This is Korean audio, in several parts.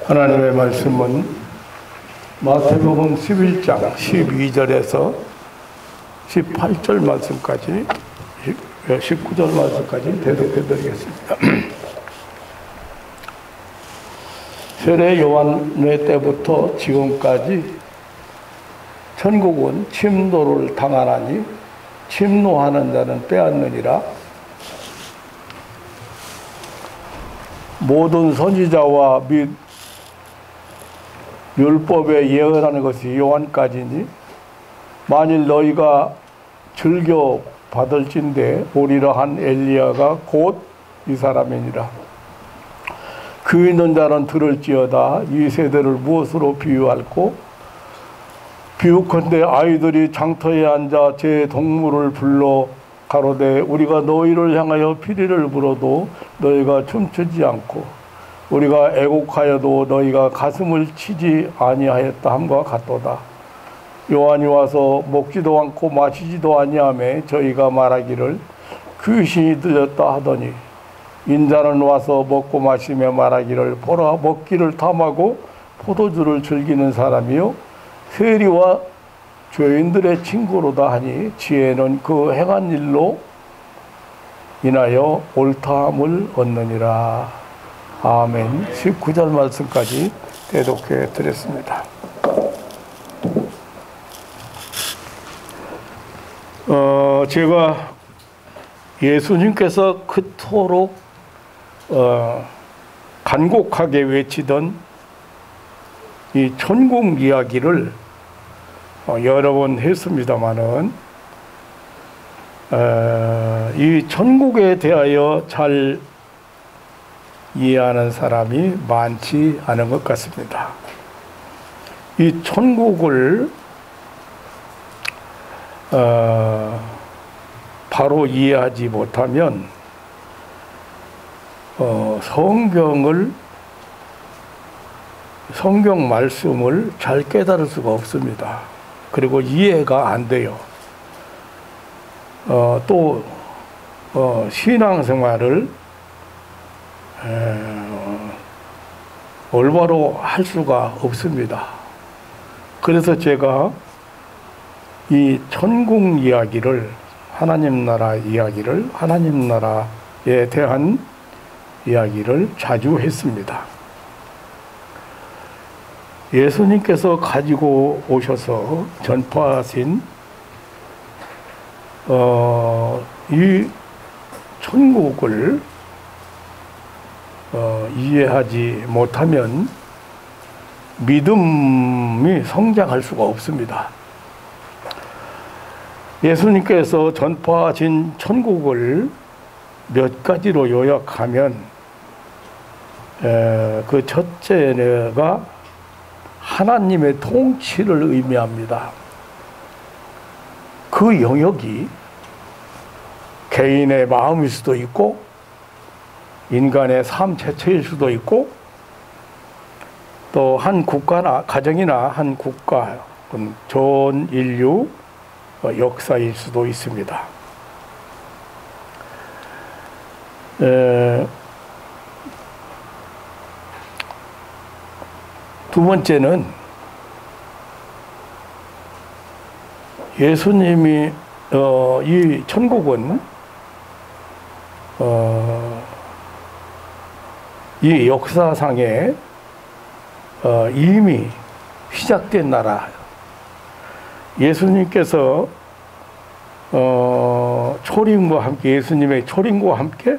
하나님의 말씀은 마태복음 11장 12절에서 18절 말씀까지 19절 말씀까지 대독해 드리겠습니다. 세례 요한의 때부터 지금까지 천국은 침노를 당하나니 침노하는 자는 빼앗느니라. 모든 선지자와 및 율법에 예언하는 것이 요한까지니 만일 너희가 즐겨 받을진대 오리라 한 엘리야가 곧 이 사람이니라. 귀 있는 자는 들을지어다. 이 세대를 무엇으로 비유할꼬? 비유컨대 아이들이 장터에 앉아 제 동물을 불러 가로되 우리가 너희를 향하여 피리를 불어도 너희가 춤추지 않고 우리가 애곡하여도 너희가 가슴을 치지 아니하였다 함과 같도다. 요한이 와서 먹지도 않고 마시지도 아니하며 저희가 말하기를 귀신이 들렸다 하더니 인자는 와서 먹고 마시며 말하기를 보라 먹기를 탐하고 포도주를 즐기는 사람이요 세리와 죄인들의 친구로다 하니 지혜는 그 행한 일로 인하여 옳다함을 얻느니라. 아멘. 19절 말씀까지 대독해 드렸습니다. 제가 예수님께서 그토록 간곡하게 외치던 이 천국 이야기를 여러 번 했습니다마는 이 천국에 대하여 잘 이해하는 사람이 많지 않은 것 같습니다. 이 천국을 바로 이해하지 못하면 성경 말씀을 잘 깨달을 수가 없습니다. 그리고 이해가 안 돼요. 또 신앙생활을 올바로 할 수가 없습니다. 그래서 제가 이 천국 이야기를 하나님 나라 이야기를 하나님 나라에 대한 이야기를 자주 했습니다. 예수님께서 가지고 오셔서 전파하신 이 천국을 이해하지 못하면 믿음이 성장할 수가 없습니다. 예수님께서 전파하신 천국을 몇 가지로 요약하면 그 첫째가 하나님의 통치를 의미합니다. 그 영역이 개인의 마음일 수도 있고 인간의 삶 자체일 수도 있고 또 한 국가나 가정이나 한 국가 전 인류 역사일 수도 있습니다. 두 번째는 예수님이 이 천국은 이 역사상에 이미 시작된 나라. 예수님께서 초림과 함께 예수님의 초림과 함께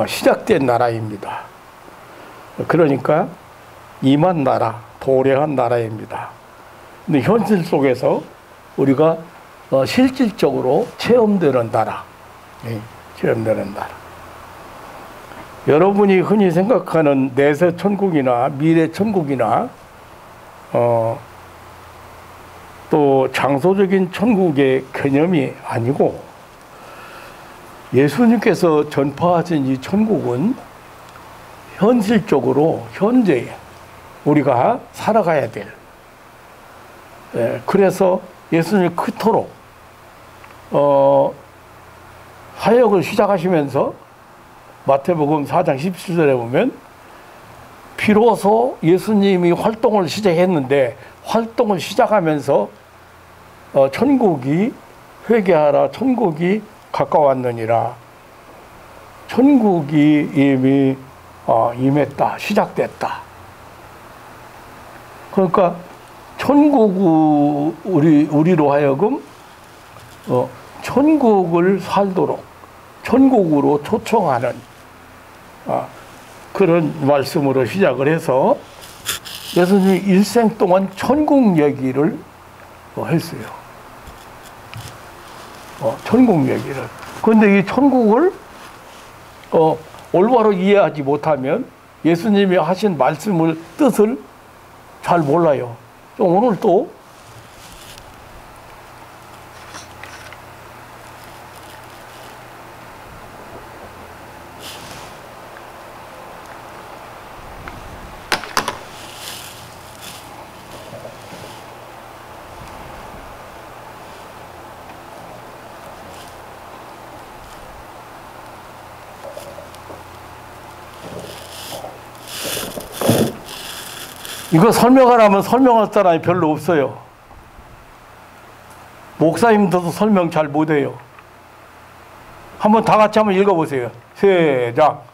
시작된 나라입니다. 그러니까 임한 나라, 도래한 나라입니다. 근데 현실 속에서 우리가 실질적으로 체험되는 나라, 체험되는 나라. 여러분이 흔히 생각하는 내세 천국이나 미래 천국이나 또 장소적인 천국의 개념이 아니고 예수님께서 전파하신 이 천국은 현실적으로 현재 우리가 살아가야 될 그래서 예수님이 그토록 사역을 시작하시면서 마태복음 4장 17절에 보면 비로소 예수님이 활동을 시작했는데 활동을 시작하면서 천국이 회개하라 천국이 가까웠느니라 천국이 이미 임했다 시작됐다. 그러니까 천국 우리로 하여금 천국을 살도록 천국으로 초청하는 그런 말씀으로 시작을 해서 예수님이 일생 동안 천국 얘기를 했어요. 천국 얘기를. 그런데 이 천국을 올바로 이해하지 못하면 예수님이 하신 말씀을 뜻을 잘 몰라요. 오늘 또 이거 설명하라면 설명할 사람이 별로 없어요. 목사님들도 설명 잘 못해요. 한번 다 같이 한번 읽어보세요. 시작.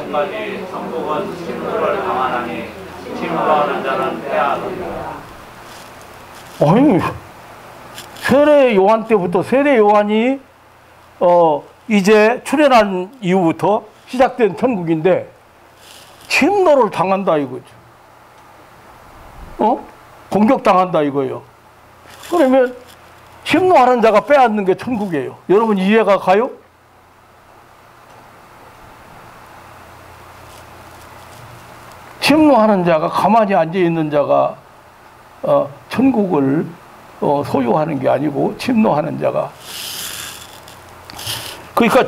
지금까지 천국은 침노를 당하나니 침노하는 자는 빼앗는다. 아니, 세례 요한 때부터 세례 요한이 이제 출현한 이후부터 시작된 천국인데 침노를 당한다 이거죠. 공격당한다 이거예요. 그러면 침노하는 자가 빼앗는 게 천국이에요. 여러분 이해가 가요? 침노하는 자가 가만히 앉아 있는 자가 천국을 소유하는 게 아니고 침노하는 자가. 그러니까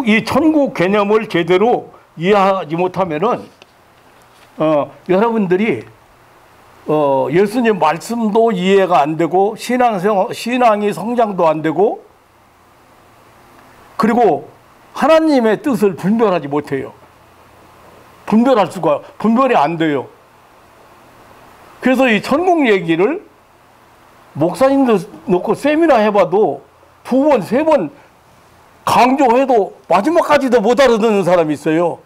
이 천국 개념을 제대로 이해하지 못하면은 여러분들이 예수님 말씀도 이해가 안 되고 신앙이 성장도 안 되고 그리고 하나님의 뜻을 분별하지 못해요. 분별이 안 돼요. 그래서 이 천국 얘기를 목사님도 놓고 세미나 해봐도 2번, 3번 강조해도 마지막까지도 못 알아듣는 사람이 있어요.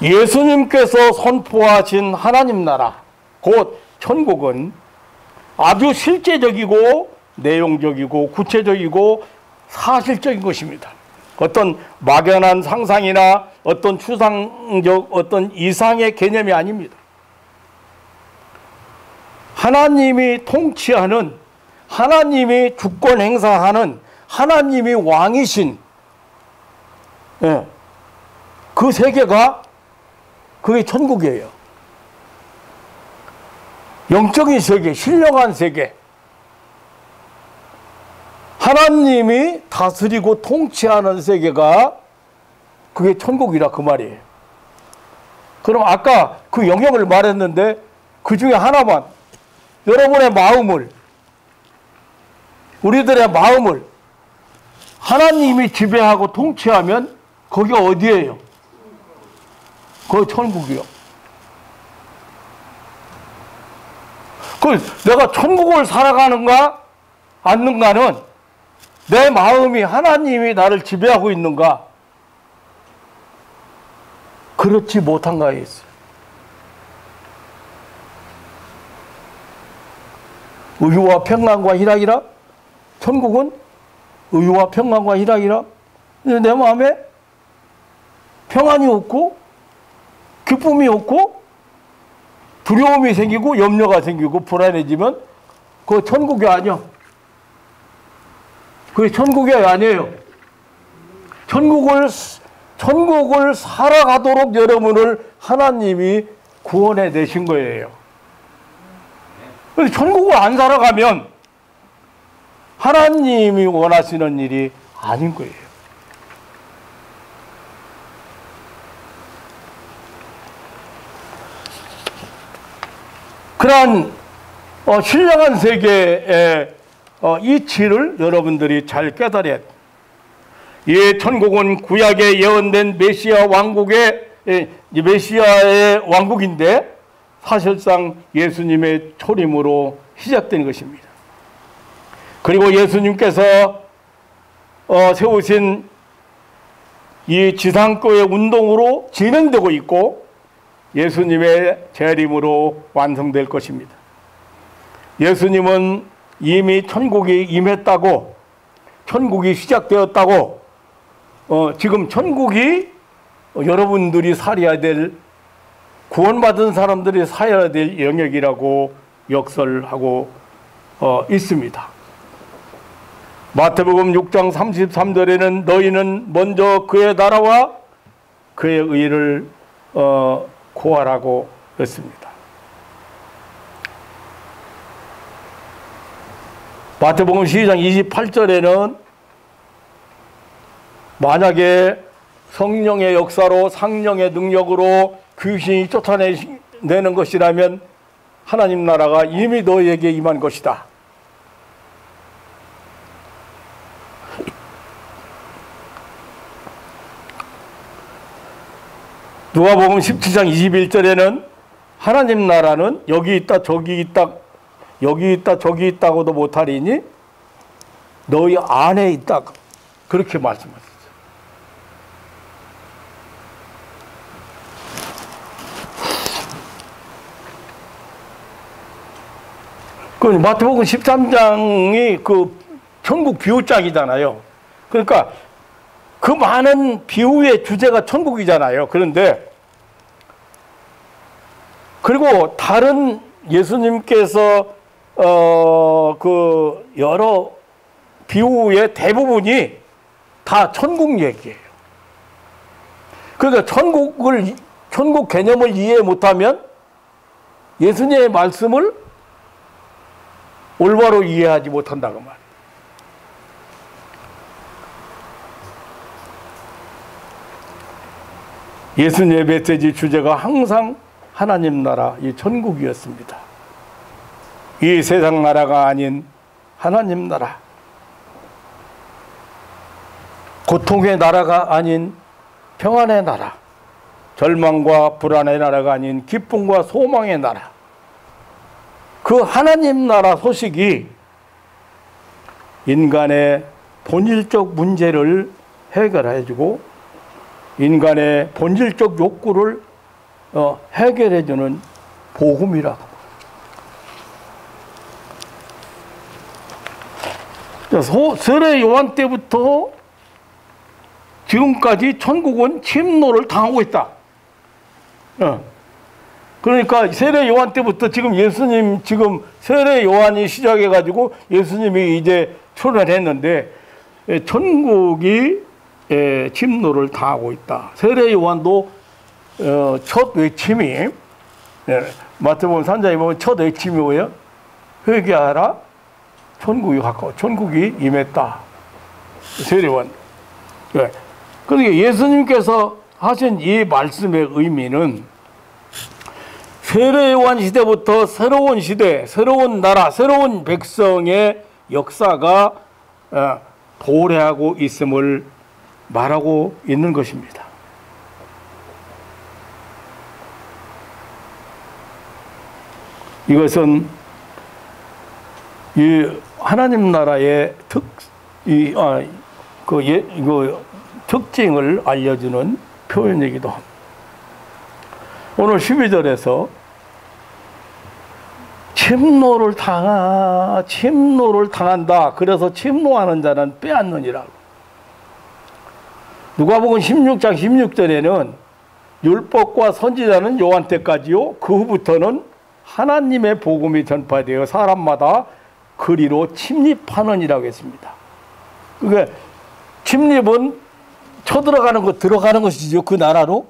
예수님께서 선포하신 하나님 나라, 곧 천국은 아주 실제적이고 내용적이고 구체적이고 사실적인 것입니다. 어떤 막연한 상상이나 어떤 추상적 어떤 이상의 개념이 아닙니다. 하나님이 통치하는, 하나님이 주권 행사하는, 하나님이 왕이신 그 세계가 그게 천국이에요. 영적인 세계, 신령한 세계. 하나님이 다스리고 통치하는 세계가 그게 천국이라 그 말이에요. 그럼 아까 그 영역을 말했는데 그 중에 하나만, 여러분의 마음을, 우리들의 마음을 하나님이 지배하고 통치하면 거기가 어디예요? 거기 천국이요. 내가 천국을 살아가는가 않는가는 내 마음이 하나님이 나를 지배하고 있는가, 그렇지 못한가에 있어요. 의와 평강과 희락이라? 천국은 의와 평강과 희락이라? 내 마음에 평안이 없고 기쁨이 없고 두려움이 생기고 염려가 생기고 불안해지면 그거 천국이 아니야. 그게 천국이 아니에요. 천국을 살아가도록 여러분을 하나님이 구원해 내신 거예요. 천국을 안 살아가면 하나님이 원하시는 일이 아닌 거예요. 그러한 신령한 세계에 이치를 여러분들이 잘 깨달아야 돼요. 이 천국은 구약에 예언된 메시아 왕국의 메시아의 왕국인데 사실상 예수님의 초림으로 시작된 것입니다. 그리고 예수님께서 세우신 이 지상교회 운동으로 진행되고 있고 예수님의 재림으로 완성될 것입니다. 예수님은 이미 천국이 임했다고, 천국이 시작되었다고, 지금 천국이 여러분들이 살아야 될, 구원받은 사람들이 살아야 될 영역이라고 역설하고 있습니다. 마태복음 6장 33절에는 너희는 먼저 그의 나라와 그의 의를 구하라고 했습니다. 마태복음 12장 28절에는 만약에 성령의 역사로 성령의 능력으로 귀신이 쫓아내는 것이라면 하나님 나라가 이미 너희에게 임한 것이다. 누가복음 17장 21절에는 하나님 나라는 여기 있다 저기 있다 여기 있다 저기 있다고도 못하리니 너희 안에 있다, 그렇게 말씀하셨어요. 그 마태복음 13장이 그 천국 비유장이잖아요. 그러니까 그 많은 비유의 주제가 천국이잖아요. 그런데 그리고 다른 예수님께서 그 여러 비유의 대부분이 다 천국 얘기예요. 그러니까 천국 개념을 이해 못하면 예수님의 말씀을 올바로 이해하지 못한다고 말이에요. 예수님의 메시지 주제가 항상 하나님 나라, 이 천국이었습니다. 이 세상 나라가 아닌 하나님 나라, 고통의 나라가 아닌 평안의 나라, 절망과 불안의 나라가 아닌 기쁨과 소망의 나라, 그 하나님 나라 소식이 인간의 본질적 문제를 해결해주고 인간의 본질적 욕구를 해결해주는 복음이라고. 세례 요한 때부터 지금까지 천국은 침노를 당하고 있다. 그러니까 세례 요한 때부터 지금 예수님, 지금 세례 요한이 시작해가지고 예수님이 이제 출현했는데 천국이 침노를 당하고 있다. 세례 요한도 첫 외침이, 마태복음 3장에 보면 첫 외침이 뭐예요? 회개하라, 천국이 가까워, 천국이 임했다. 세례 요한. 그러니까 예수님께서 하신 이 말씀의 의미는 세례 요한 시대부터 새로운 시대, 새로운 나라, 새로운 백성의 역사가 도래하고 있음을 말하고 있는 것입니다. 이것은 이 하나님 나라의 특징을 알려주는 표현이기도 합니다. 오늘 12절에서 침노를 당한다. 그래서 침노하는 자는 빼앗느니라. 누가복음 16장 16절에는 율법과 선지자는 요한 때까지요, 그 후부터는 하나님의 복음이 전파되어 사람마다 그리로 침입하느니라고 했습니다. 그러니까 침입은 쳐들어가는 것, 들어가는 것이죠. 그 나라로.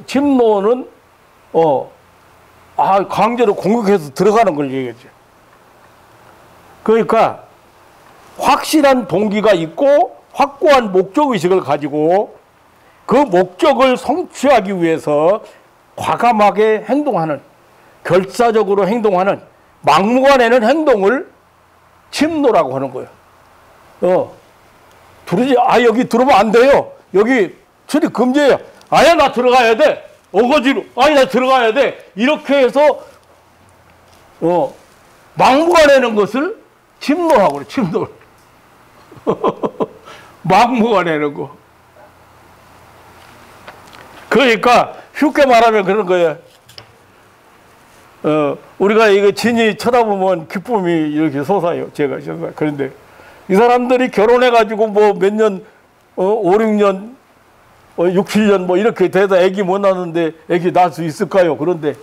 침노는 강제로 공격해서 들어가는 걸 얘기하죠. 그러니까 확실한 동기가 있고 확고한 목적의식을 가지고 그 목적을 성취하기 위해서 과감하게 행동하는, 결사적으로 행동하는, 막무가내는 행동을 침노라고 하는 거예요. 여기 들어오면 안 돼요. 여기 출입 금지예요. 아야, 나 들어가야 돼. 어거지로. 아니, 나 들어가야 돼. 이렇게 해서, 막무가내는 것을 침노라고 그래, 침노. 막무가내는 거. 그러니까, 쉽게 말하면 그런 거예요. 우리가 이거 진이 쳐다보면 기쁨이 이렇게 솟아요. 제가. 그런데 이 사람들이 결혼해가지고 뭐 몇 년, 5, 6년, 6, 7년 뭐 이렇게 돼서 애기 못 낳는데 애기 낳을 수 있을까요? 그런데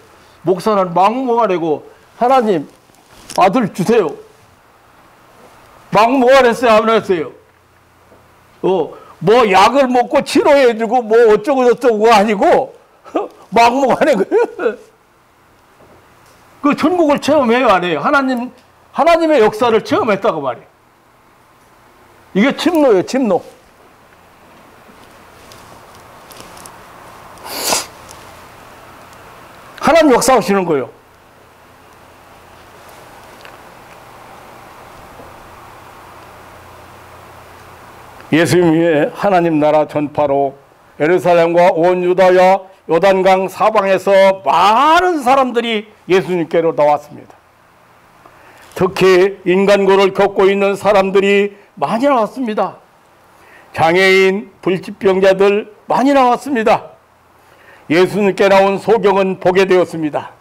목사는 막무가내고 하나님 아들 주세요. 막무가내했어요? 안 했어요? 뭐 약을 먹고 치료해주고 뭐 어쩌고 저쩌고가 아니고 막무가내 거예요. 그 천국을 체험해요, 안 해요? 하나님의 역사를 체험했다고 말이에요. 이게 침노예요, 침노. 하나님 역사하시는 거예요. 예수님의 하나님 나라 전파로 예루살렘과 온 유다야 요단강 사방에서 많은 사람들이 예수님께로 나왔습니다. 특히 인간고를 겪고 있는 사람들이 많이 나왔습니다. 장애인, 불치병자들 많이 나왔습니다. 예수님께 나온 소경은 보게 되었습니다.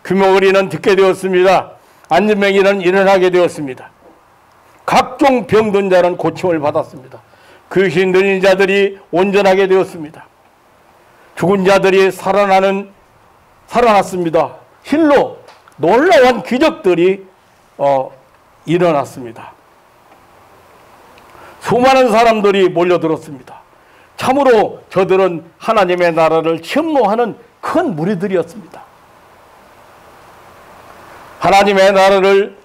귀머거리는 듣게 되었습니다. 안진뱅이는 일어나게 되었습니다. 각종 병든 자는 고침을 받았습니다. 귀신 들린 자들이 온전하게 되었습니다. 죽은 자들이 살아났습니다. 실로 놀라운 기적들이 일어났습니다. 수많은 사람들이 몰려들었습니다. 참으로 저들은 하나님의 나라를 침노하는 큰 무리들이었습니다. 하나님의 나라를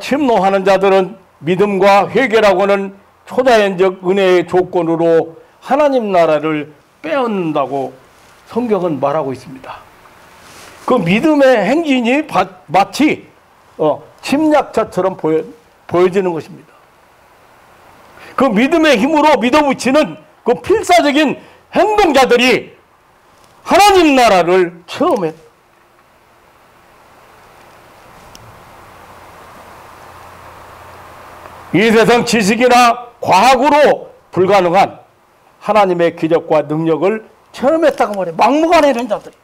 침노하는 자들은 믿음과 회개라고 하는 초자연적 은혜의 조건으로 하나님 나라를 빼앗는다고 성경은 말하고 있습니다. 그 믿음의 행진이 마치 침략자처럼 보여지는 것입니다. 그 믿음의 힘으로 믿어붙이는 그 필사적인 행동자들이 하나님 나라를 체험해. 이 세상 지식이나 과학으로 불가능한 하나님의 기적과 능력을 체험했다고 말해. 막무가내는 자들이.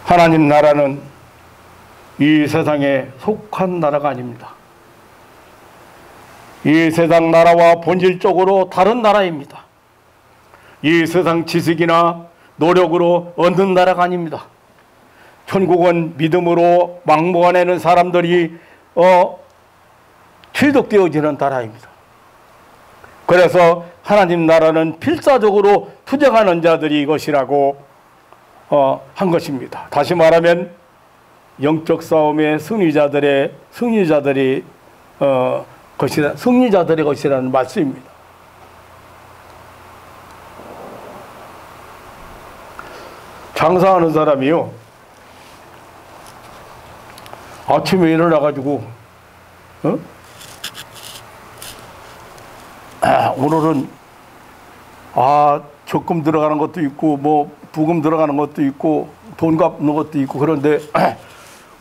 하나님 나라는 이 세상에 속한 나라가 아닙니다. 이 세상 나라와 본질적으로 다른 나라입니다. 이 세상 지식이나 노력으로 얻는 나라가 아닙니다. 천국은 믿음으로 막무가내는 사람들이 취득되어지는 나라입니다. 그래서 하나님 나라는 필사적으로 투쟁하는 자들이 이것이라고 한 것입니다. 다시 말하면 영적 싸움의 승리자들의 것이라는 말씀입니다. 장사하는 사람이요, 아침에 일어나가지고 오늘은 적금 들어가는 것도 있고 뭐 부금 들어가는 것도 있고 돈 갚는 것도 있고 그런데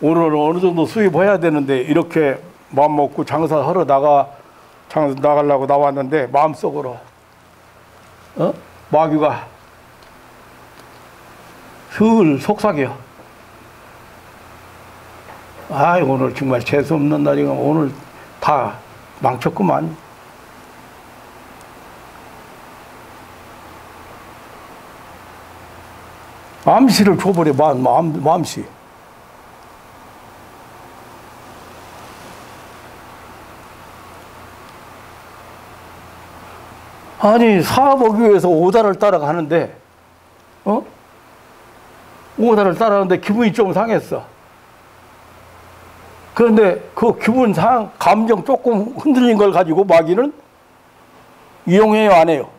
오늘은 어느 정도 수입해야 되는데 이렇게 마음 먹고 장사하러 나가려고 나왔는데 마음속으로 마귀가 슬 속삭여. 오늘 정말 재수없는 날이가 오늘 다 망쳤구만. 암시를 줘버려. 마음시. 아니 사업하기 위해서 오다를 따라가는데 오다를 따라가는데 기분이 좀 상했어. 그런데 그 기분 감정 조금 흔들린 걸 가지고 마귀는 이용해요, 안 해요?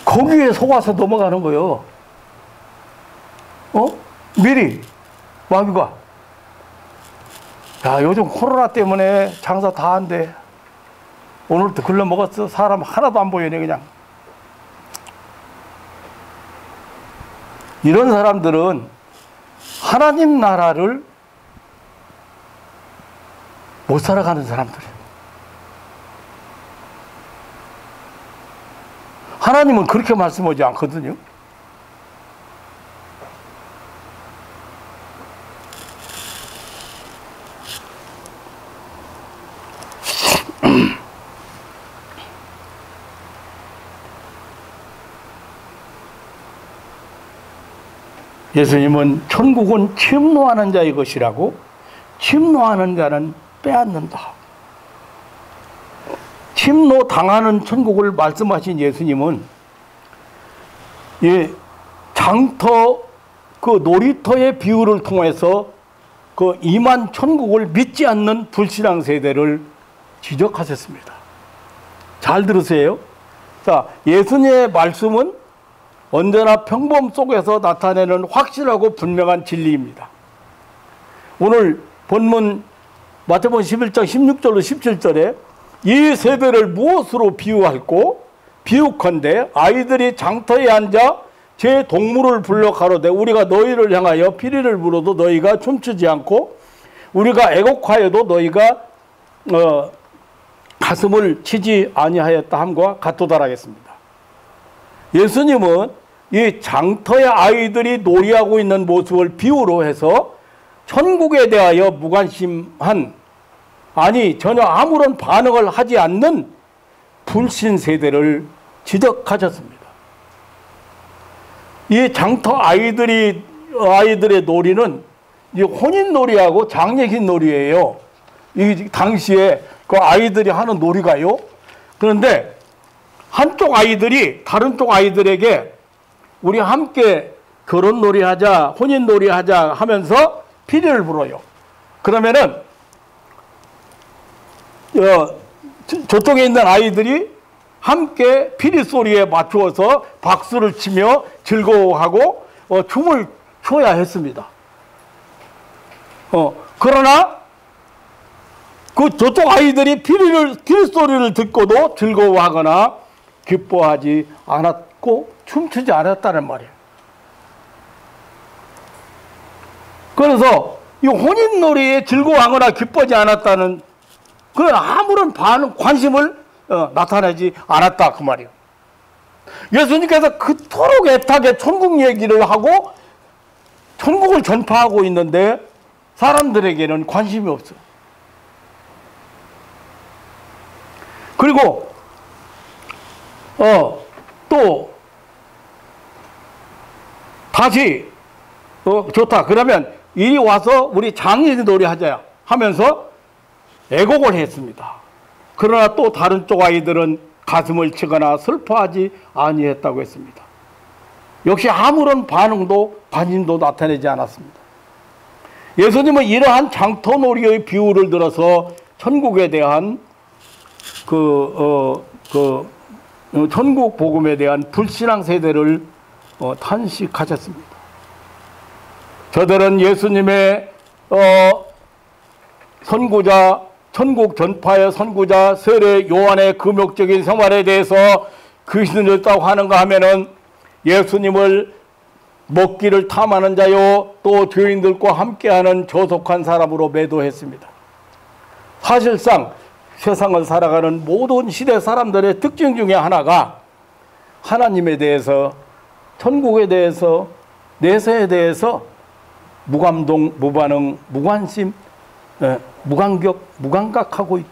거기에 속아서 넘어가는 거예요. 미리 마귀가 야, 요즘 코로나 때문에 장사 다 안 돼. 오늘도 글러 먹었어. 사람 하나도 안 보이네, 그냥. 이런 사람들은 하나님 나라를 못 살아가는 사람들이에요. 하나님은 그렇게 말씀하지 않거든요. 예수님은 천국은 침노하는 자의 것이라고, 침노하는 자는 빼앗는다. 침노 당하는 천국을 말씀하신 예수님은 장터 그 놀이터의 비유를 통해서 그 임한 천국을 믿지 않는 불신앙 세대를 지적하셨습니다. 잘 들으세요. 자, 예수님의 말씀은 언제나 평범 속에서 나타내는 확실하고 분명한 진리입니다. 오늘 본문 마태복음 11장 16절로 17절에 이 세대를 무엇으로 비유할꼬? 비유컨대 아이들이 장터에 앉아 제 동물을 불러 가로되 우리가 너희를 향하여 피리를 불어도 너희가 춤추지 않고 우리가 애곡하여도 너희가 가슴을 치지 아니하였다 함과 같도다 하겠습니다. 예수님은 이 장터의 아이들이 놀이하고 있는 모습을 비유로 해서 천국에 대하여 무관심한, 아니 전혀 아무런 반응을 하지 않는 불신 세대를 지적하셨습니다. 이 장터 아이들의 놀이는 이 혼인놀이하고 장례식놀이예요. 이 당시에 그 아이들이 하는 놀이가요. 그런데 한쪽 아이들이 다른 쪽 아이들에게 우리 함께 결혼놀이 하자, 혼인놀이 하자 하면서 피리를 불어요. 그러면은 저쪽에 있는 아이들이 함께 피리 소리에 맞추어서 박수를 치며 즐거워하고 춤을 춰야 했습니다. 그러나 그 저쪽 아이들이 피리 소리를 듣고도 즐거워하거나 기뻐하지 않았고 춤추지 않았다는 말이에요. 그래서 이 혼인놀이에 즐거워하거나 기뻐하지 않았다는 그 아무런 관심을 나타내지 않았다 그 말이에요. 예수님께서 그토록 애타게 천국 얘기를 하고 천국을 전파하고 있는데 사람들에게는 관심이 없어요. 그리고 또 다시 좋다 그러면 이리 와서 우리 장례놀이 하자 하면서 애곡을 했습니다. 그러나 또 다른 쪽 아이들은 가슴을 치거나 슬퍼하지 아니했다고 했습니다. 역시 아무런 반응도 관심도 나타내지 않았습니다. 예수님은 이러한 장터놀이의 비유를 들어서 천국에 대한 천국 복음에 대한 불신앙 세대를 탄식하셨습니다. 저들은 예수님의 선구자, 천국 전파의 선구자, 세례 요한의 금욕적인 생활에 대해서 귀신을 있다고 하는가 하면은 예수님을 먹기를 탐하는 자요, 또 죄인들과 함께하는 조속한 사람으로 매도했습니다. 사실상 세상을 살아가는 모든 시대 사람들의 특징 중에 하나가 하나님에 대해서, 천국에 대해서, 내세에 대해서 무감동, 무반응, 무관심, 무감각하고 있다.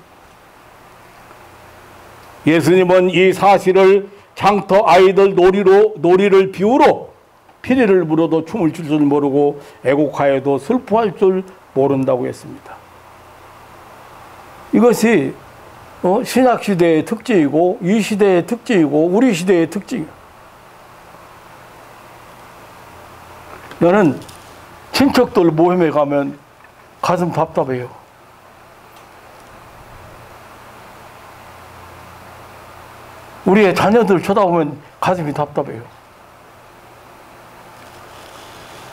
예수님은 이 사실을 장터 아이들 놀이를 비유로 피리를 불어도 춤을 출 줄 모르고 애곡하여도 슬퍼할 줄 모른다고 했습니다. 이것이 신약시대의 특징이고 이 시대의 특징이고 우리 시대의 특징이에요. 저는 친척들 모임에 가면 가슴 답답해요. 우리의 자녀들 쳐다보면 가슴이 답답해요.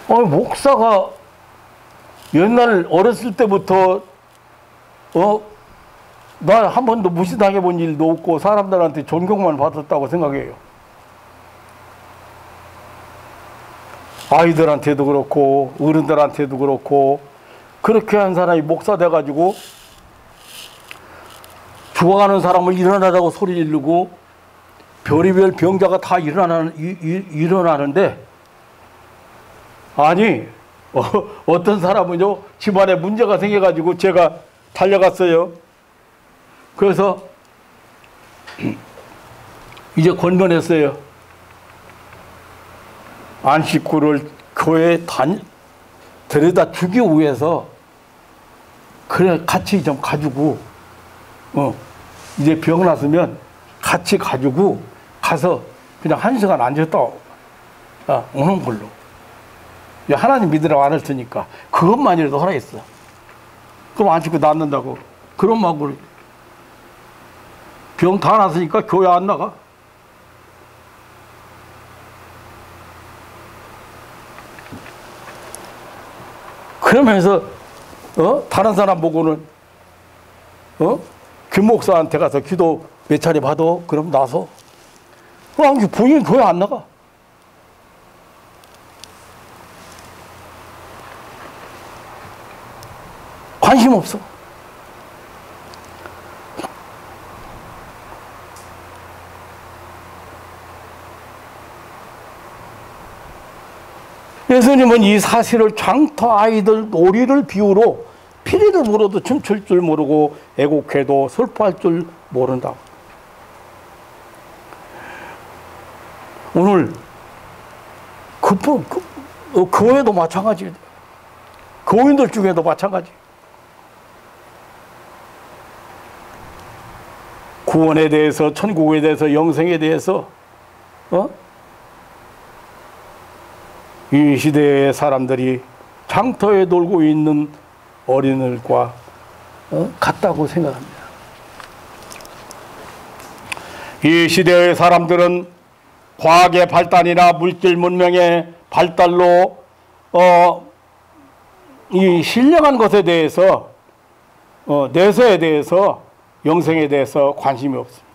목사가 옛날 어렸을 때부터 나 한 번도 무시당해 본 일도 없고 사람들한테 존경만 받았다고 생각해요. 아이들한테도 그렇고 어른들한테도 그렇고 그렇게 한 사람이 목사 돼가지고 죽어가는 사람을 일어나라고 소리 지르고 별의별 병자가 다 일어나는데 아니 어떤 사람은요 집안에 문제가 생겨가지고 제가 달려갔어요. 그래서 이제 권면했어요. 안식구를 교회에 데려다 주기 위해서 그래 같이 좀 가지고 이제 병 났으면 같이 가지고 가서 그냥 1시간 앉았다 오는 걸로. 하나님 믿으라고 안 했으니까 그것만이라도 하라했어. 그럼 안식구 낫는다고. 그런 마음으로 병 다 났으니까 교회 안 나가. 그러면서 다른 사람 보고는 김 목사한테 가서 기도 몇 차례 받아. 그럼 나서 부인 교회 안 나가. 관심 없어. 예수님은 이 사실을 장터 아이들 놀이를 비유로 피리를 물어도 춤출 줄 모르고 애곡해도 슬퍼할 줄 모른다. 오늘 교회도 마찬가지예요. 교인들 중에도 마찬가지. 구원에 대해서, 천국에 대해서, 영생에 대해서 이 시대의 사람들이 장터에 놀고 있는 어린이들과 같다고 생각합니다. 이 시대의 사람들은 과학의 발달이나 물질 문명의 발달로 이 신령한 것에 대해서 내세에 대해서 영생에 대해서 관심이 없습니다.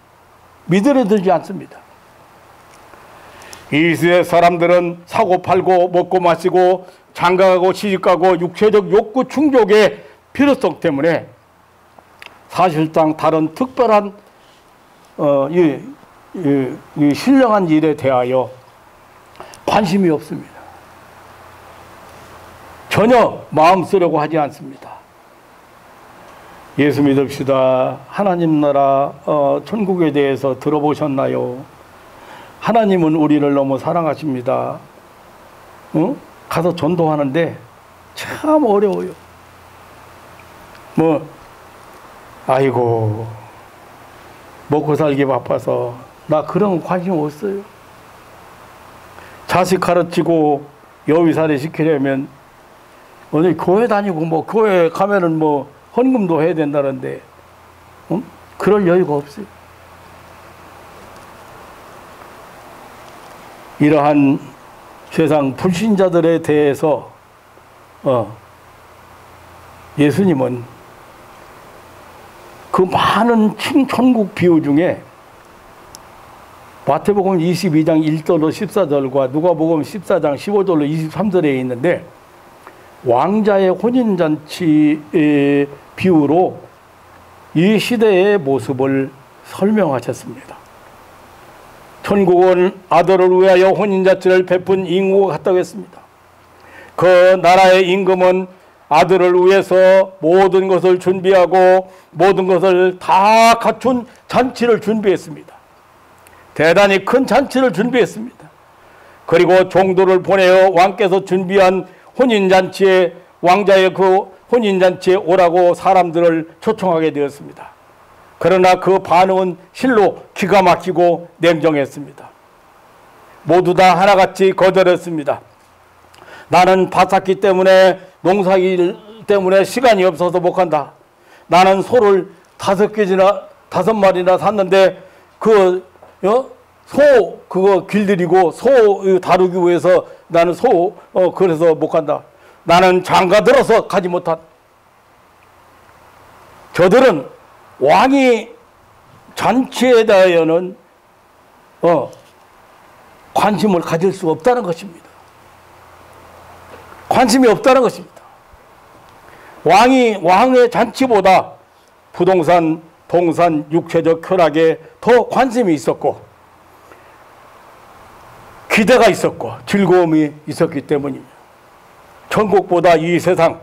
믿으려 들지 않습니다. 이 시대 사람들은 사고 팔고 먹고 마시고 장가가고 시집가고 육체적 욕구 충족의 필요성 때문에 사실상 다른 특별한 이 신령한 일에 대하여 관심이 없습니다. 전혀 마음 쓰려고 하지 않습니다. 예수 믿읍시다. 하나님 나라 천국에 대해서 들어보셨나요? 하나님은 우리를 너무 사랑하십니다. 가서 전도하는데 참 어려워요. 아이고 먹고 살기 바빠서 나 그런 관심 없어요. 자식 가르치고 여위살이 시키려면 오늘 교회 다니고 교회 가면은 헌금도 해야 된다는데 그럴 여유가 없어요. 이러한 세상 불신자들에 대해서 예수님은 그 많은 천국 비유 중에 마태복음 22장 1절로 14절과 누가복음 14장 15절로 23절에 있는데 왕자의 혼인잔치의 비유로 이 시대의 모습을 설명하셨습니다. 천국은 아들을 위하여 혼인잔치를 베푼 인구가 같다고 했습니다. 그 나라의 임금은 아들을 위해서 모든 것을 준비하고 모든 것을 다 갖춘 잔치를 준비했습니다. 대단히 큰 잔치를 준비했습니다. 그리고 종도를 보내어 왕께서 준비한 혼인잔치에 왕자의 그 혼인잔치에 오라고 사람들을 초청하게 되었습니다. 그러나 그 반응은 실로 기가 막히고 냉정했습니다. 모두 다 하나같이 거절했습니다. 나는 밭 샀기 때문에 농사일 때문에 시간이 없어서 못 간다. 나는 소를 5마리나 샀는데 소 그거 길들이고 소 다루기 위해서 나는 그래서 못 간다. 나는 장가 들어서 가지 못한. 저들은 왕이 잔치에 대하여는 관심을 가질 수 없다는 것입니다. 관심이 없다는 것입니다. 왕의 잔치보다 부동산, 동산, 육체적 쾌락에 더 관심이 있었고 기대가 있었고 즐거움이 있었기 때문입니다. 천국보다 이 세상,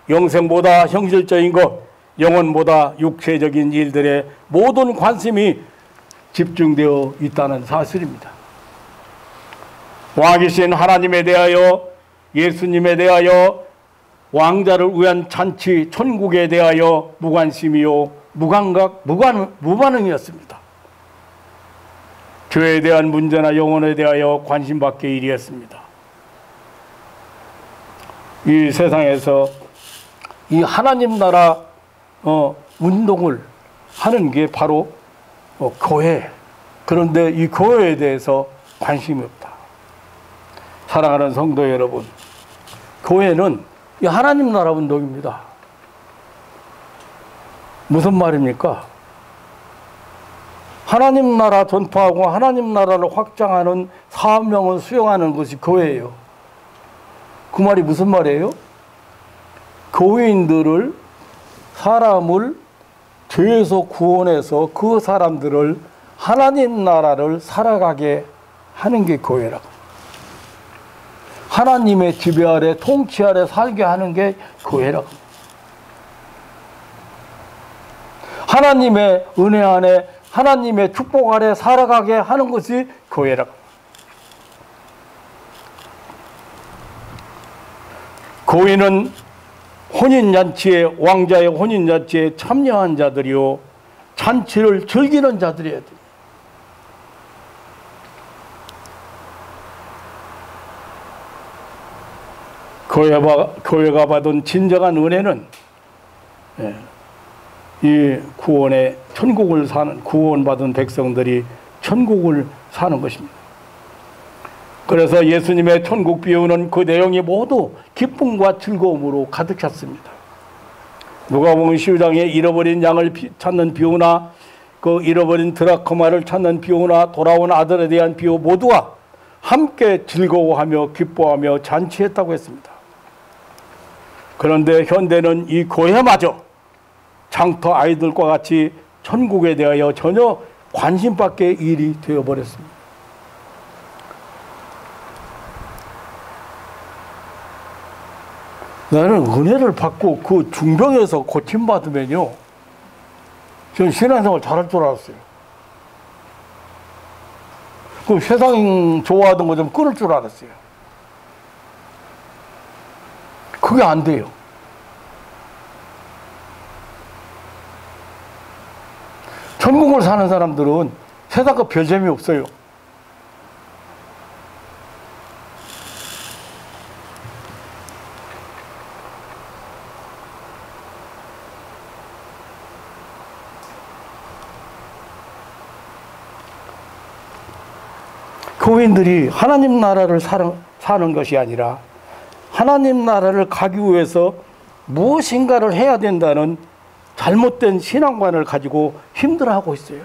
영생보다 현실적인 것, 영혼보다 육체적인 일들에 모든 관심이 집중되어 있다는 사실입니다. 왕이신 하나님에 대하여, 예수님에 대하여, 왕자를 위한 잔치, 천국에 대하여 무관심이요 무반응이었습니다. 죄에 대한 문제나 영혼에 대하여 관심 밖의 일이었습니다. 이 세상에서 이 하나님 나라 운동을 하는 게 바로 교회. 그런데 이 교회에 대해서 관심이 없다. 사랑하는 성도 여러분, 교회는 이 하나님 나라 운동입니다. 무슨 말입니까? 하나님 나라 전파하고 하나님 나라를 확장하는 사명을 수행하는 것이 교회예요. 그 말이 무슨 말이에요? 교인들을, 사람을 죄에서 구원해서 그 사람들을 하나님 나라를 살아가게 하는 게 교회라고. 하나님의 지배 아래, 통치 아래 살게 하는 게 교회라고. 하나님의 은혜 안에, 하나님의 축복 아래 살아가게 하는 것이 교회라고. 교인은 혼인잔치에, 왕자의 혼인잔치에 참여한 자들이요 잔치를 즐기는 자들이어야 됩니다. 교회가 받은 진정한 은혜는 이 구원의 천국을 사는, 구원받은 백성들이 천국을 사는 것입니다. 그래서 예수님의 천국 비유는 그 내용이 모두 기쁨과 즐거움으로 가득 찼습니다. 누가복음 12장에 잃어버린 양을 찾는 비유나 그 잃어버린 드라크마를 찾는 비유나 돌아온 아들에 대한 비유 모두가 함께 즐거워하며 기뻐하며 잔치했다고 했습니다. 그런데 현대는 이 교회마저 장터 아이들과 같이 천국에 대하여 전혀 관심 밖의 일이 되어버렸습니다. 나는 은혜를 받고 그 중병에서 고침받으면요, 저는 신앙생활 잘할 줄 알았어요. 그 세상 좋아하던 거 좀 끊을 줄 알았어요. 그게 안 돼요. 천국을 사는 사람들은 세상과 별 재미 없어요. 교인들이 하나님 나라를 사는 것이 아니라 하나님 나라를 가기 위해서 무엇인가를 해야 된다는 잘못된 신앙관을 가지고 힘들어하고 있어요.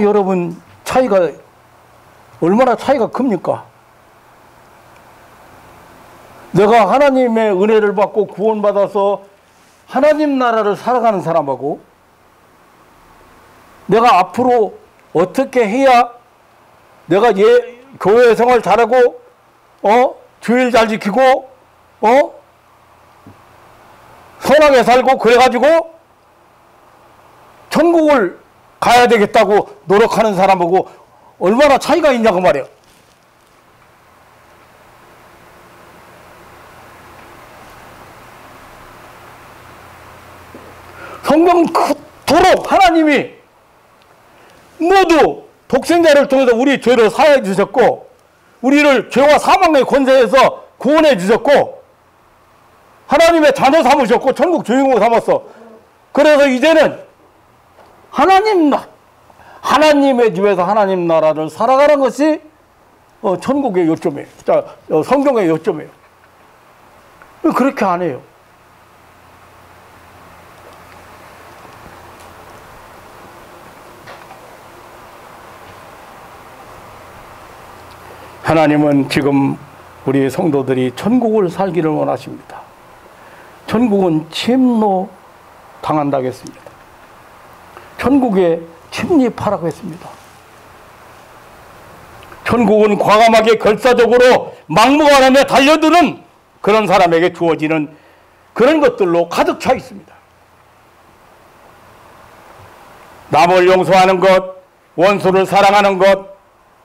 여러분 얼마나 차이가 큽니까? 내가 하나님의 은혜를 받고 구원받아서 하나님 나라를 살아가는 사람하고 내가 앞으로 어떻게 해야 내가 교회 생활 잘하고 주일 잘 지키고 선하게 살고 그래가지고 천국을 가야 되겠다고 노력하는 사람하고 얼마나 차이가 있냐고 말이에요. 성경 그토록 하나님이 모두 독생자를 통해서 우리 죄를 사해 주셨고 우리를 죄와 사망의 권세에서 구원해 주셨고 하나님의 자녀 삼으셨고 천국 주인공 삼았어. 그래서 이제는 하나님의 집에서 하나님 나라를 살아가는 것이 천국의 요점이에요. 성경의 요점이에요. 그렇게 안 해요. 하나님은 지금 우리 성도들이 천국을 살기를 원하십니다. 천국은 침노 당한다고 했습니다. 천국에 침입하라고 했습니다. 천국은 과감하게 결사적으로 막무가내에 달려드는 그런 사람에게 주어지는 그런 것들로 가득 차 있습니다. 남을 용서하는 것, 원수를 사랑하는 것,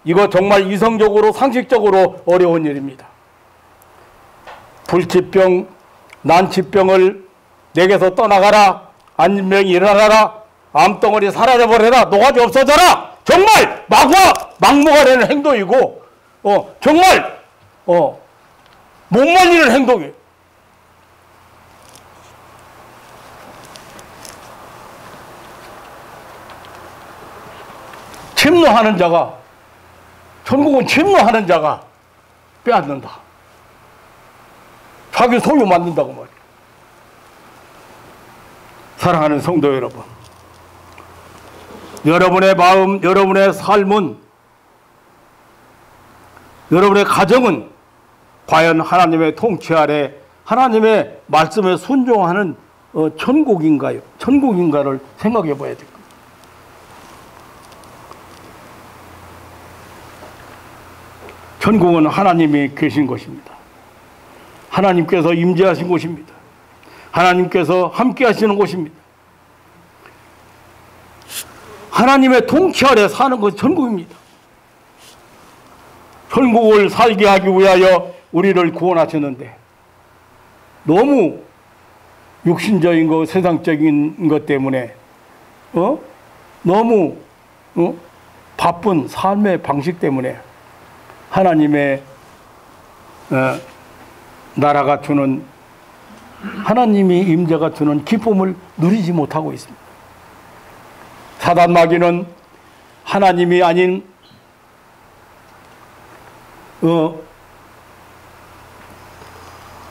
이거 정말 이성적으로 상식적으로 어려운 일입니다. 불치병, 난치병을 내게서 떠나가라, 안진병이 일어나라, 암덩어리 사라져버려라, 노가지 없어져라. 정말 막무가내는 행동이고 정말 못 말리는 행동이에요. 침노하는 자가, 천국은 침노하는 자가 빼앗는다. 자기 소유 만든다고 말이에요. 사랑하는 성도 여러분, 여러분의 마음, 여러분의 삶은, 여러분의 가정은 과연 하나님의 통치 아래 하나님의 말씀에 순종하는 천국인가요? 천국인가를 생각해 봐야 됩니다. 천국은 하나님이 계신 것입니다. 하나님께서 임재하신 곳입니다. 하나님께서 함께 하시는 곳입니다. 하나님의 통치 아래 사는 것이 천국입니다. 천국을 살게 하기 위하여 우리를 구원하셨는데 너무 육신적인 것, 세상적인 것 때문에 너무 바쁜 삶의 방식 때문에 하나님의 나라가 주는, 하나님이 임재가 주는 기쁨을 누리지 못하고 있습니다. 사단 마귀는 하나님이 아닌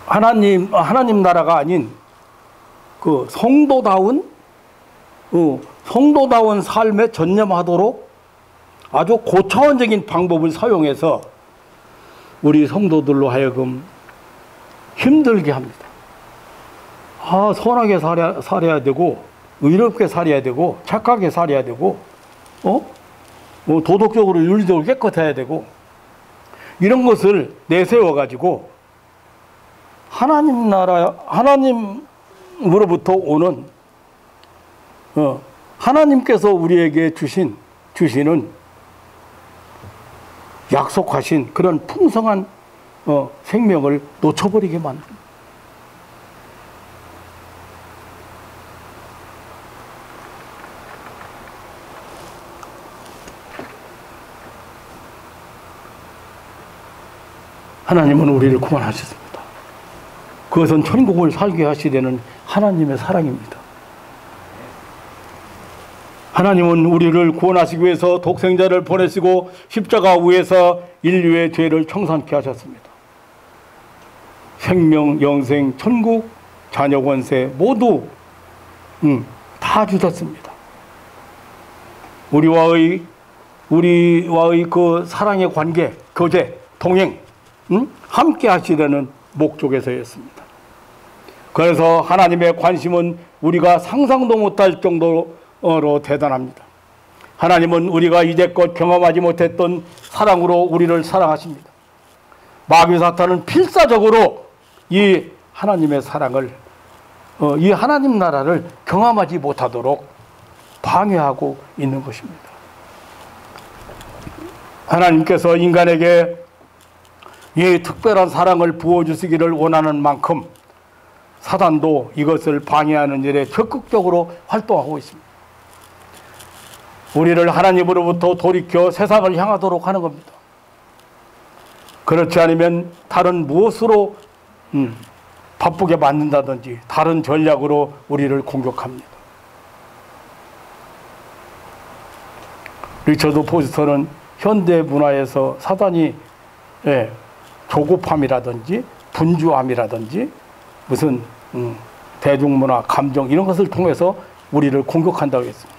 하나님 나라가 아닌 그 성도다운 삶에 전념하도록 아주 고차원적인 방법을 사용해서 우리 성도들로 하여금 힘들게 합니다. 선하게 살아야 되고, 의롭게 살아야 되고, 착하게 살아야 되고, 도덕적으로 윤리적으로 깨끗해야 되고, 이런 것을 내세워가지고 하나님 나라, 하나님으로부터 오는 하나님께서 우리에게 주시는 약속하신 그런 풍성한 생명을 놓쳐버리게 만듭니다. 하나님은 우리를 구원하셨습니다. 그것은 천국을 살게 하시려는 하나님의 사랑입니다. 하나님은 우리를 구원하시기 위해서 독생자를 보내시고 십자가 위에서 인류의 죄를 청산케 하셨습니다. 생명, 영생, 천국, 자녀 권세 모두 다 주셨습니다. 우리와의 그 사랑의 관계, 교제, 동행, 함께 하시려는 목적에서였습니다. 그래서 하나님의 관심은 우리가 상상도 못할 정도로 대단합니다. 하나님은 우리가 이제껏 경험하지 못했던 사랑으로 우리를 사랑하십니다. 마귀 사탄은 필사적으로 이 하나님의 사랑을, 이 하나님 나라를 경험하지 못하도록 방해하고 있는 것입니다. 하나님께서 인간에게 이 특별한 사랑을 부어주시기를 원하는 만큼 사단도 이것을 방해하는 일에 적극적으로 활동하고 있습니다. 우리를 하나님으로부터 돌이켜 세상을 향하도록 하는 겁니다. 그렇지 않으면 다른 무엇으로 바쁘게 만든다든지 다른 전략으로 우리를 공격합니다. 리처드 포스터는 현대 문화에서 사단이 조급함이라든지 분주함이라든지 무슨 대중문화, 감정 이런 것을 통해서 우리를 공격한다고 했습니다.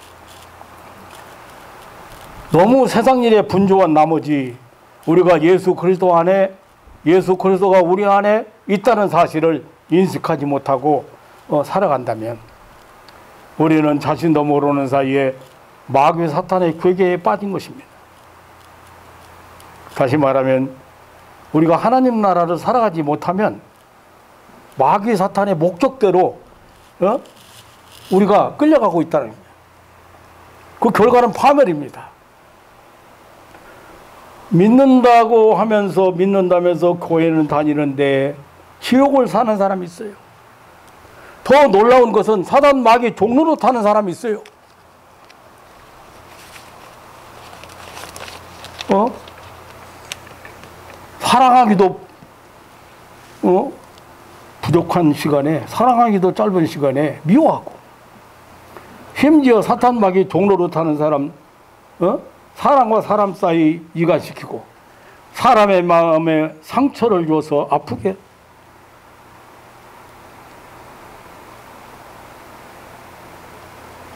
너무 세상 일에 분주한 나머지 우리가 예수 그리스도 안에, 예수 그리스도가 우리 안에 있다는 사실을 인식하지 못하고 살아간다면 우리는 자신도 모르는 사이에 마귀 사탄의 괴계에 빠진 것입니다. 다시 말하면 우리가 하나님 나라를 살아가지 못하면 마귀 사탄의 목적대로 우리가 끌려가고 있다는 거예요. 그 결과는 파멸입니다. 믿는다면서 교회는 다니는데 지옥을 사는 사람이 있어요. 더 놀라운 것은 사단 마귀 종로로 타는 사람이 있어요. 사랑하기도 부족한 시간에, 사랑하기도 짧은 시간에 미워하고, 심지어 사탄 마귀 종로로 타는 사람, 사람과 사람 사이 이간시키고 사람의 마음에 상처를 줘서 아프게,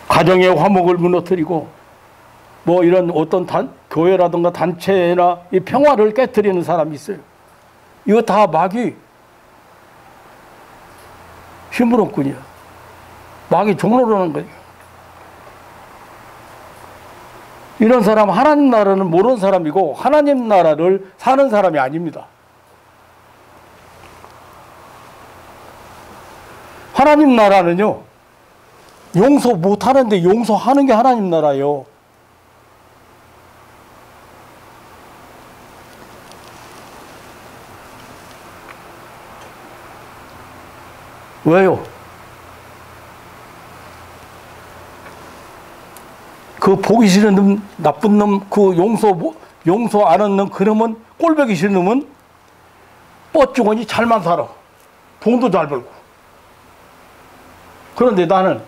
가정의 화목을 무너뜨리고 뭐 이런 어떤 교회라든가 단체나 이 평화를 깨뜨리는 사람이 있어요. 이거 다 마귀 힘으로군요. 마귀 종로라는 거예요. 이런 사람 하나님 나라는 모르는 사람이고 하나님 나라를 사는 사람이 아닙니다. 하나님 나라는요, 용서 못하는데 용서하는 게 하나님 나라예요. 왜요? 그 보기 싫은 놈, 나쁜 놈, 그 용서 안 하는 놈, 그놈은, 꼴보기 싫은 놈은 뻗주거니 잘만 살아. 돈도 잘 벌고. 그런데 나는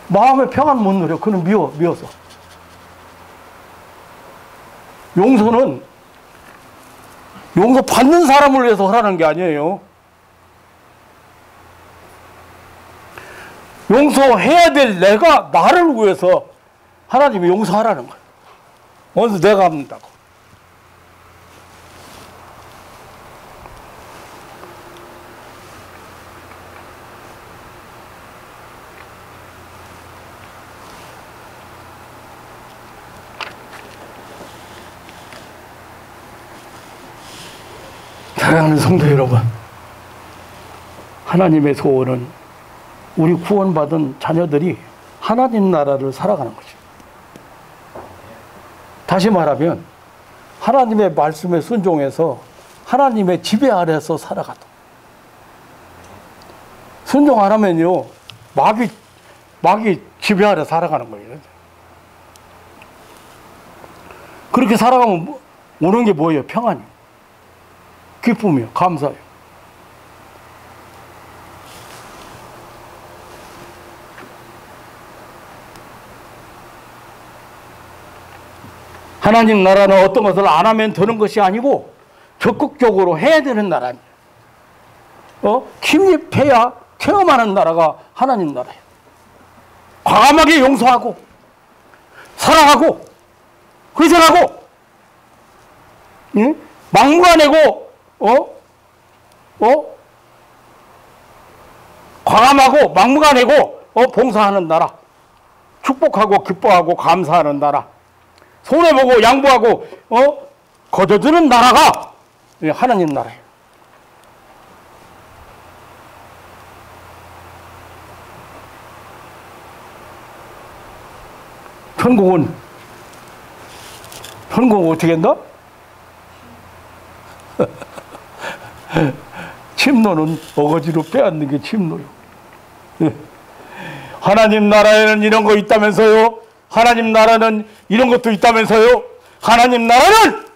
마음의 평안 못 누려. 그는 미워서. 용서는 용서 받는 사람을 위해서 하라는 게 아니에요. 용서해야 될 내가, 나를 위해서 하나님이 용서하라는 거예요. 원수 내가 합니다고. 사랑하는 성도 여러분, 하나님의 소원은 우리 구원받은 자녀들이 하나님 나라를 살아가는 것입니다. 다시 말하면 하나님의 말씀에 순종해서 하나님의 지배 아래서 살아가도, 순종 안 하면요 마귀 지배 아래 살아가는 거예요. 그렇게 살아가면 오는 게 뭐예요? 평안이, 기쁨이요, 감사요. 하나님 나라는 어떤 것을 안 하면 되는 것이 아니고 적극적으로 해야 되는 나라입니다. 침입해야 체험하는 나라가 하나님 나라예요. 과감하게 용서하고 사랑하고 회전하고, 막무가내고 과감하고 막무가내고 봉사하는 나라, 축복하고 기뻐하고 감사하는 나라, 손해보고 양보하고 거저주는 나라가 하나님 나라예요. 천국은 어떻게 한다? 침노는 어거지로 빼앗는 게 침노요. 하나님 나라에는 이런 거 있다면서요? 하나님 나라는 이런 것도 있다면서요? 하나님 나라는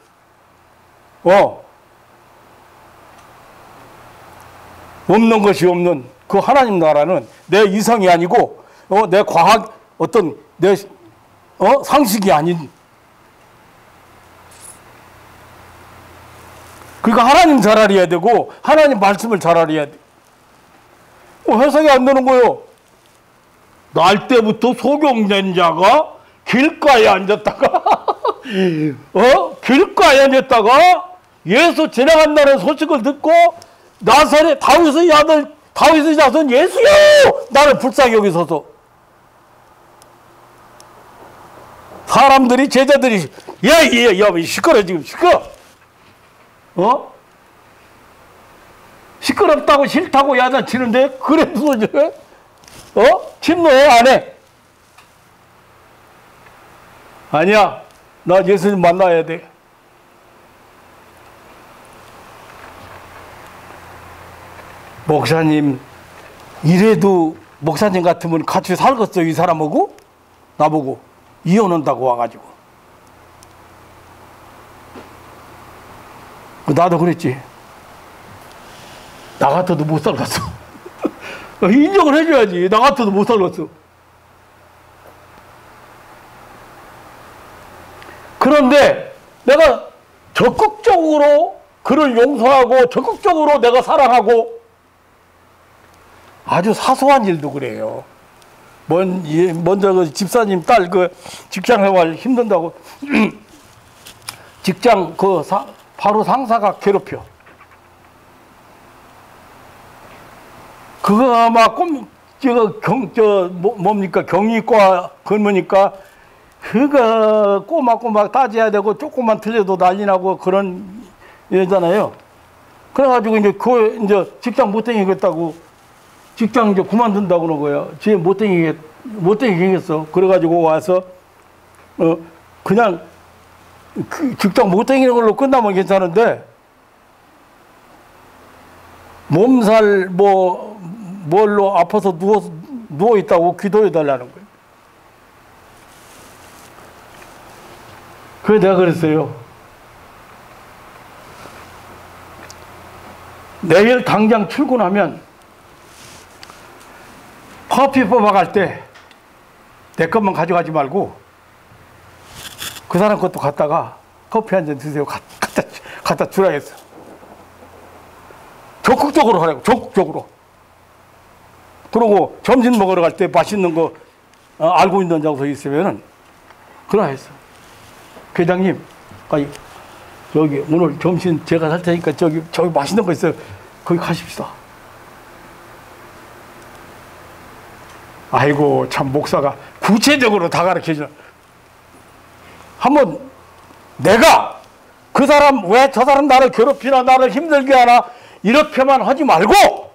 없는 것이 없는 그 하나님 나라는 내 이성이 아니고 내 과학 어떤 내 상식이 아닌, 그러니까 하나님 잘 알아야 되고 하나님 말씀을 잘 알아야 돼. 해석이 안 되는 거요. 날 때부터 소경된 자가 길가에 앉았다가 길가에 앉았다가 예수 지나간다는 소식을 듣고 나사렛 다윗의 아들 다윗의 자손 예수여 나를 불쌍히 여기소서. 사람들이 제자들이 야 시끄러 지금 시끄러 시끄럽다고 싫다고 야단치는데 그래서 침노해 안 해? 아니야, 나 예수님 만나야 돼. 목사님 이래도 목사님 같으면 같이 살겠어요 이 사람하고? 나보고 이혼한다고 와가지고. 나도 그랬지. 나 같아도 못 살겠어. 인정을 해줘야지. 나 같아도 못 살겠어. 그런데 내가 적극적으로 그를 용서하고 적극적으로 내가 사랑하고, 아주 사소한 일도 그래요. 먼저 그 집사님 딸 그 직장 생활 힘든다고 직장 바로 상사가 괴롭혀. 그거 아마 뭡니까 경리과 근무니까 그거 꼬막꼬막 따져야 되고 조금만 틀려도 난리 나고 그런 일이잖아요. 그래가지고 이제 직장 못 다니겠다고 직장 이제 그만둔다고 그런 거예요. 쟤 못 다니겠어. 그래가지고 와서 그냥 직장 못 다니는 걸로 끝나면 괜찮은데 몸살 뭘로 아파서 누워 있다고 기도해 달라는 거예요. 그래서 내가 그랬어요. 내일 당장 출근하면 커피 뽑아갈 때 내 것만 가져가지 말고 그 사람 것도 갖다가 커피 한 잔 드세요. 갖다 주라 했어. 적극적으로 하라고, 적극적으로. 그러고 점심 먹으러 갈 때 맛있는 거 알고 있는 장소 있으면은 그러라 했어. 회장님, 저기 오늘 점심 제가 살 테니까 저기 맛있는 거 있어요. 거기 가십시다. 아이고 참 목사가 구체적으로 다 가르쳐주나. 한번 내가 그 사람 왜 저 사람 나를 괴롭히나 나를 힘들게 하나 이렇게만 하지 말고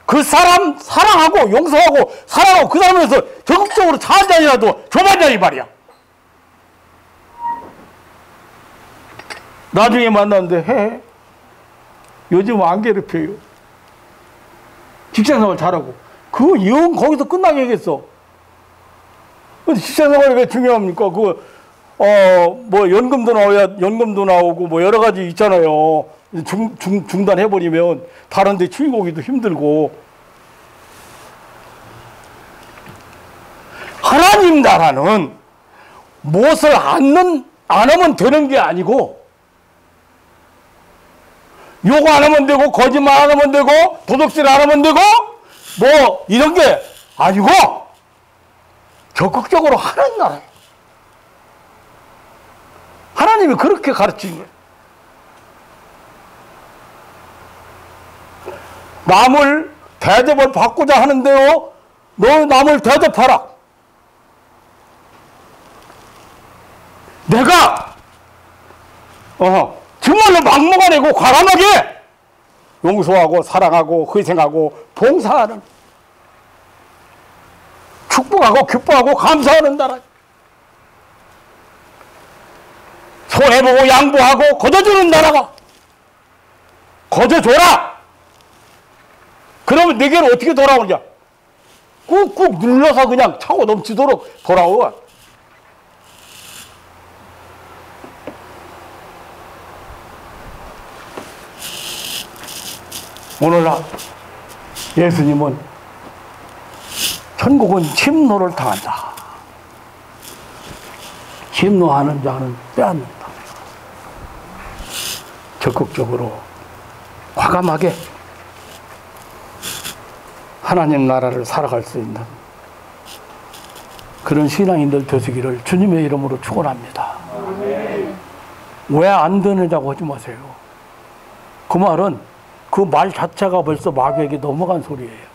그 사람 사랑하고 용서하고 사랑하고 그 사람에서 적극적으로 차 한 잔이라도 줘봤자 이 말이야. 나중에 만났는데 해. 요즘 안 괴롭혀요. 직장생활 잘하고. 그거 영 거기서 끝나겠어. 근데 직장생활이 왜 중요합니까? 연금도 나오고 뭐 여러 가지 있잖아요. 중단해버리면 다른 데 출고기도 힘들고. 하나님 나라는 무엇을 안 하면 되는 게 아니고, 욕 안 하면 되고, 거짓말 안 하면 되고, 도둑질 안 하면 되고, 뭐, 이런 게 아니고, 적극적으로 하는 나라예요. 하나님이 그렇게 가르친 거예요. 남을 대접을 받고자 하는데요, 너 남을 대접하라. 내가, 정말로 막무가내고 과감하게 용서하고 사랑하고 희생하고 봉사하는, 축복하고 기뻐하고 감사하는 나라. 손해보고 양보하고 거둬주는 나라가. 거둬줘라. 그러면 내게는 어떻게 돌아오느냐? 꾹꾹 눌러서 그냥 차고 넘치도록 돌아와. 오늘날 예수님은 천국은 침노를 당한다. 침노하는 자는 빼앗는다. 적극적으로 과감하게 하나님 나라를 살아갈 수 있는 그런 신앙인들 되시기를 주님의 이름으로 축원합니다. 왜 안 되느냐고 하지 마세요. 그 말은 그 말 자체가 벌써 마귀에게 넘어간 소리예요.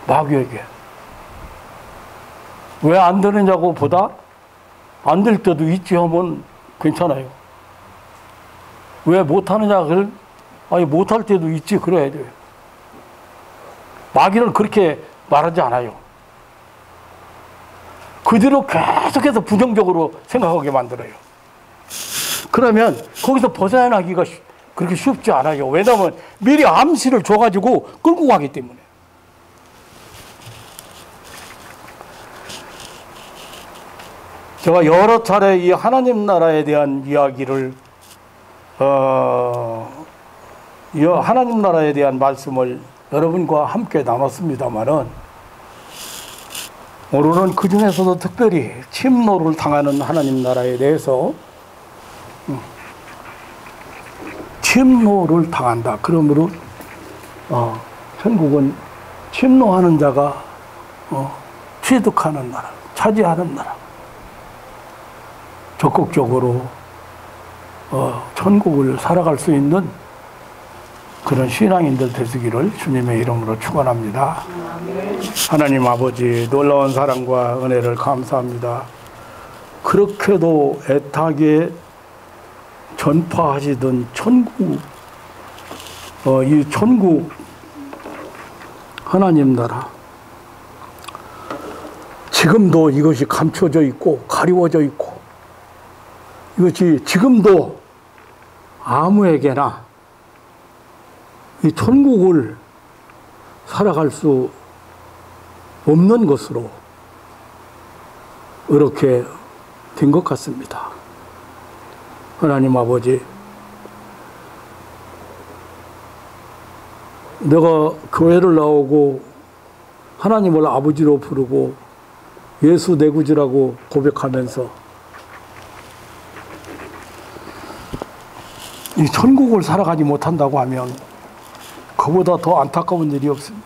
마귀에게. 왜 안 되느냐고 보다 안 될 때도 있지 하면 괜찮아요. 왜 못하느냐, 아니 못할 때도 있지 그래야 돼요. 마귀는 그렇게 말하지 않아요. 그대로 계속해서 부정적으로 생각하게 만들어요. 그러면 거기서 벗어나기가 그렇게 쉽지 않아요. 왜냐하면 미리 암시를 줘가지고 끌고 가기 때문에. 제가 여러 차례 이 하나님 나라에 대한 이야기를 하나님 나라에 대한 말씀을 여러분과 함께 나눴습니다만은 오늘은 그 중에서도 특별히 침노를 당하는 하나님 나라에 대해서 침노를 당한다. 그러므로 천국은 침노하는 자가 취득하는 나라, 차지하는 나라. 적극적으로 천국을 살아갈 수 있는 그런 신앙인들 되시기를 주님의 이름으로 축원합니다. 하나님 아버지 놀라운 사랑과 은혜를 감사합니다. 그렇게도 애타게 전파하시던 천국, 이 천국 하나님 나라, 지금도 이것이 감춰져 있고 가리워져 있고 이것이 지금도 아무에게나 이 천국을 살아갈 수 없는 것으로 이렇게 된 것 같습니다. 하나님 아버지, 내가 교회를 나오고 하나님을 아버지로 부르고 예수 내 구주라고 고백하면서 이 천국을 살아가지 못한다고 하면 그보다 더 안타까운 일이 없습니다.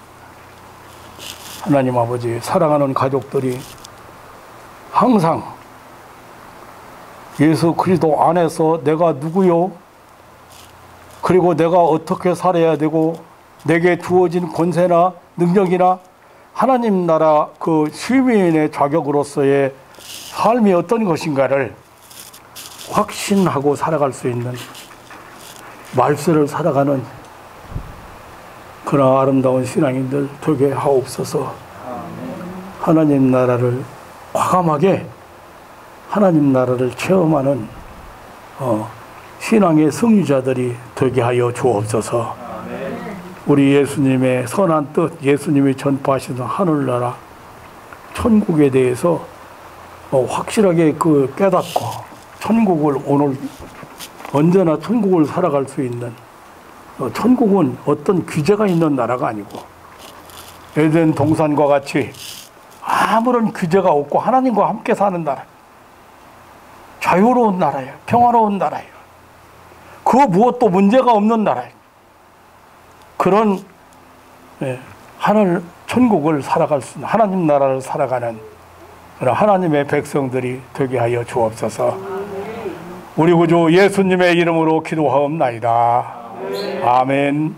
하나님 아버지, 사랑하는 가족들이 항상 예수 그리스도 안에서 내가 누구요? 그리고 내가 어떻게 살아야 되고 내게 주어진 권세나 능력이나 하나님 나라 그 시민의 자격으로서의 삶이 어떤 것인가를 확신하고 살아갈 수 있는 말세를 살아가는 그런 아름다운 신앙인들 되게 하옵소서. 하나님 나라를 과감하게 하나님 나라를 체험하는 신앙의 승리자들이 되게 하여 주옵소서. 우리 예수님의 선한 뜻, 예수님이 전파하시는 하늘나라 천국에 대해서 확실하게 그 깨닫고 천국을 오늘 언제나 천국을 살아갈 수 있는, 천국은 어떤 규제가 있는 나라가 아니고 에덴 동산과 같이 아무런 규제가 없고 하나님과 함께 사는 나라, 자유로운 나라예요. 평화로운 나라예요. 그 무엇도 문제가 없는 나라예요. 그런 하늘 천국을 살아갈 수 있는, 하나님 나라를 살아가는 그런 하나님의 백성들이 되게 하여 주옵소서. 우리 구주 예수님의 이름으로 기도하옵나이다. 아멘.